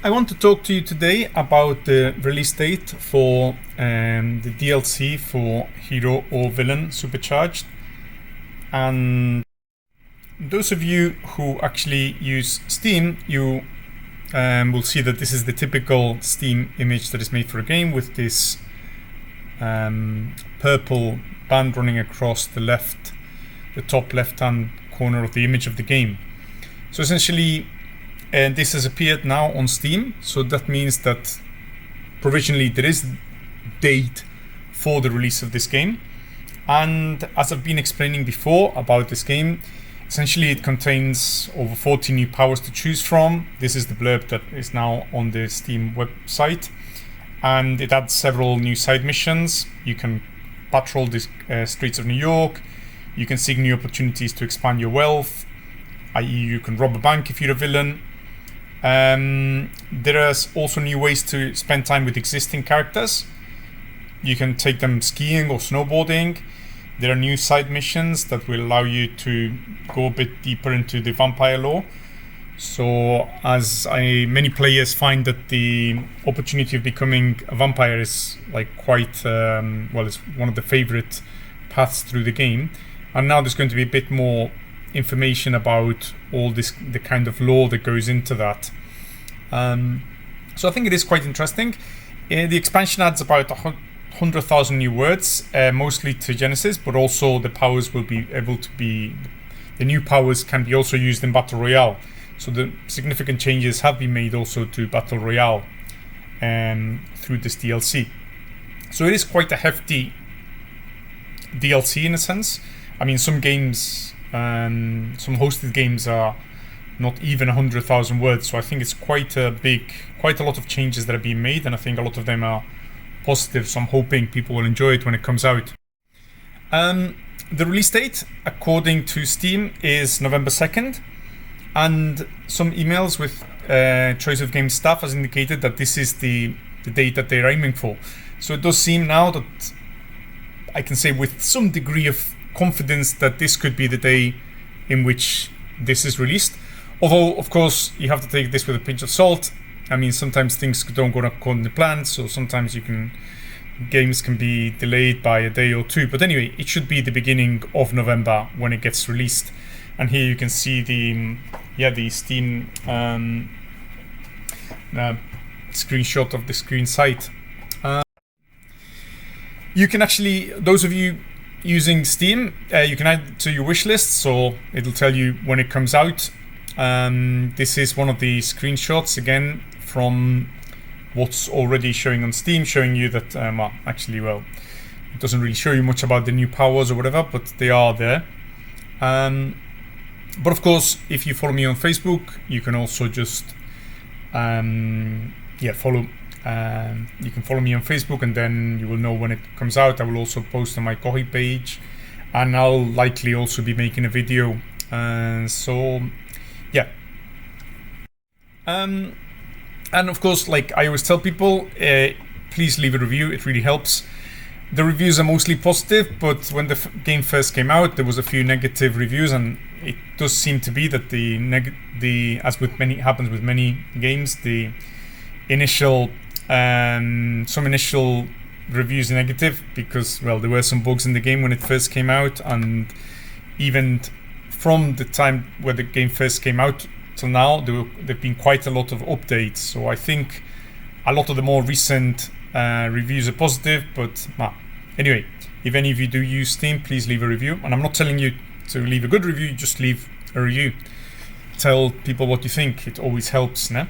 I want to talk to you today about the release date for the DLC for Hero or Villain Supercharged. And those of you who actually use Steam, you will see that this is the typical Steam image that is made for a game with this purple band running across the top left-hand corner of the image of the game. So essentially, this has appeared now on Steam, so that means that provisionally there is date for the release of this game. And as I've been explaining before about this game, essentially it contains over 40 new powers to choose from. This is the blurb that is now on the Steam website, and it adds several new side missions. You can patrol the streets of New York, you can seek new opportunities to expand your wealth, i.e. you can rob a bank if you're a villain. There are also new ways to spend time with existing characters. You can take them skiing or snowboarding. There are new side missions that will allow you to go a bit deeper into the vampire lore. So many players find that the opportunity of becoming a vampire is like quite, it's one of the favorite paths through the game. And now there's going to be a bit more information about all the kind of lore that goes into that. So I think it is quite interesting. The expansion adds about 100,000 new words, mostly to Genesis, but also the powers will be able to be, the new powers can be also used in Battle Royale. So the significant changes have been made also to Battle Royale through this DLC. So it is quite a hefty DLC in a sense. I mean, some games, some hosted games are not even 100,000 words, so I think it's quite a lot of changes that are being made, and I think a lot of them are positive, so I'm hoping people will enjoy it when it comes out. The release date, according to Steam, is November 2nd, and some emails with Choice of Game staff has indicated that this is the date that they're aiming for. So it does seem now that I can say with some degree of confidence that this could be the day in which this is released. Although, of course, you have to take this with a pinch of salt. I mean, sometimes things don't go according to plan, so sometimes games can be delayed by a day or two. But anyway, it should be the beginning of November when it gets released. And here you can see the Steam screenshot of the screen site. You can actually, those of you using Steam, you can add to your wish list, so it'll tell you when it comes out. This is one of the screenshots again from what's already showing on Steam, showing you that it doesn't really show you much about the new powers or whatever, but they are there. But of course, if you follow me on Facebook, you can also just follow. You can follow me on Facebook, and then you will know when it comes out. I will also post on my Kohi page, and I'll likely also be making a video. And of course, like I always tell people, please leave a review. It really helps. The reviews are mostly positive, but when the game first came out, there was a few negative reviews, and it does seem to be that happens with many games, the initial some initial reviews are negative because there were some bugs in the game when it first came out, and even from the time where the game first came out till now, there've been quite a lot of updates. So I think a lot of the more recent reviews are positive. But anyway, if any of you do use Steam, please leave a review. And I'm not telling you to leave a good review, just leave a review. Tell people what you think. It always helps, no?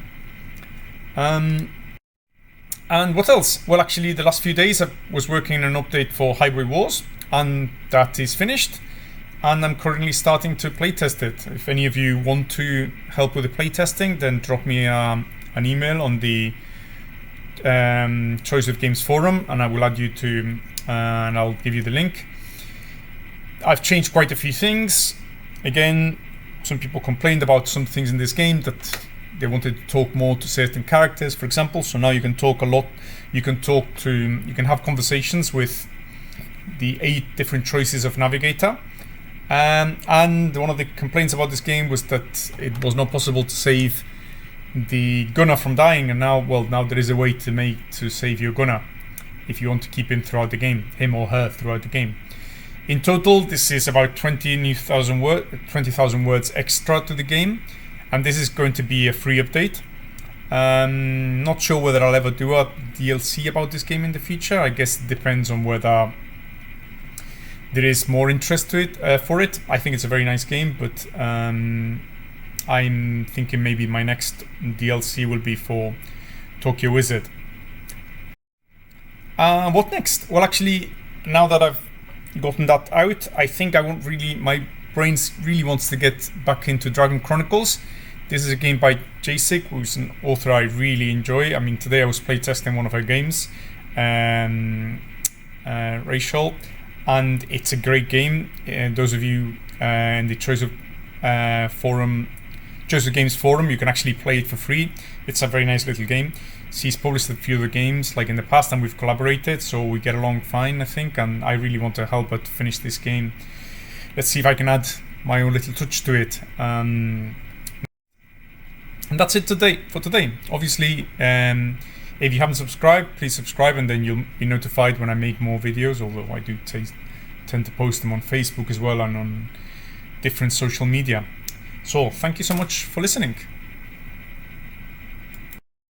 And what else? Well, actually, the last few days I was working on an update for Highway Wars, and that is finished. And I'm currently starting to playtest it. If any of you want to help with the playtesting, then drop me an email on the Choice of Games forum, and I will add you to, and I'll give you the link. I've changed quite a few things. Again, some people complained about some things in this game that they wanted to talk more to certain characters, for example. So now you can talk a lot. You can have conversations with the 8 different choices of navigator. And one of the complaints about this game was that it was not possible to save the gunner from dying, and now there is a way to save your gunner if you want to keep him throughout the game, him or her throughout the game. In total, this is about 20,000 words extra to the game, and this is going to be a free update. Not sure whether I'll ever do a DLC about this game in the future. I guess it depends on whether there is more interest to it for it. I think it's a very nice game, but I'm thinking maybe my next DLC will be for Tokyo Wizard. What next? Well, actually, now that I've gotten that out, I think my brain really wants to get back into Dragon Chronicles. This is a game by JSig, who's an author I really enjoy. I mean, today I was playtesting one of her games, Rachel, and it's a great game. Those of you in the Choice of Games forum, you can actually play it for free. It's a very nice little game. She's published a few other games like in the past, and we've collaborated, so we get along fine, I think, and I really want to help her to finish this game. Let's see if I can add my own little touch to it. And that's it for today. Obviously, if you haven't subscribed, please subscribe, and then you'll be notified when I make more videos, although I do tend to post them on Facebook as well and on different social media. So thank you so much for listening.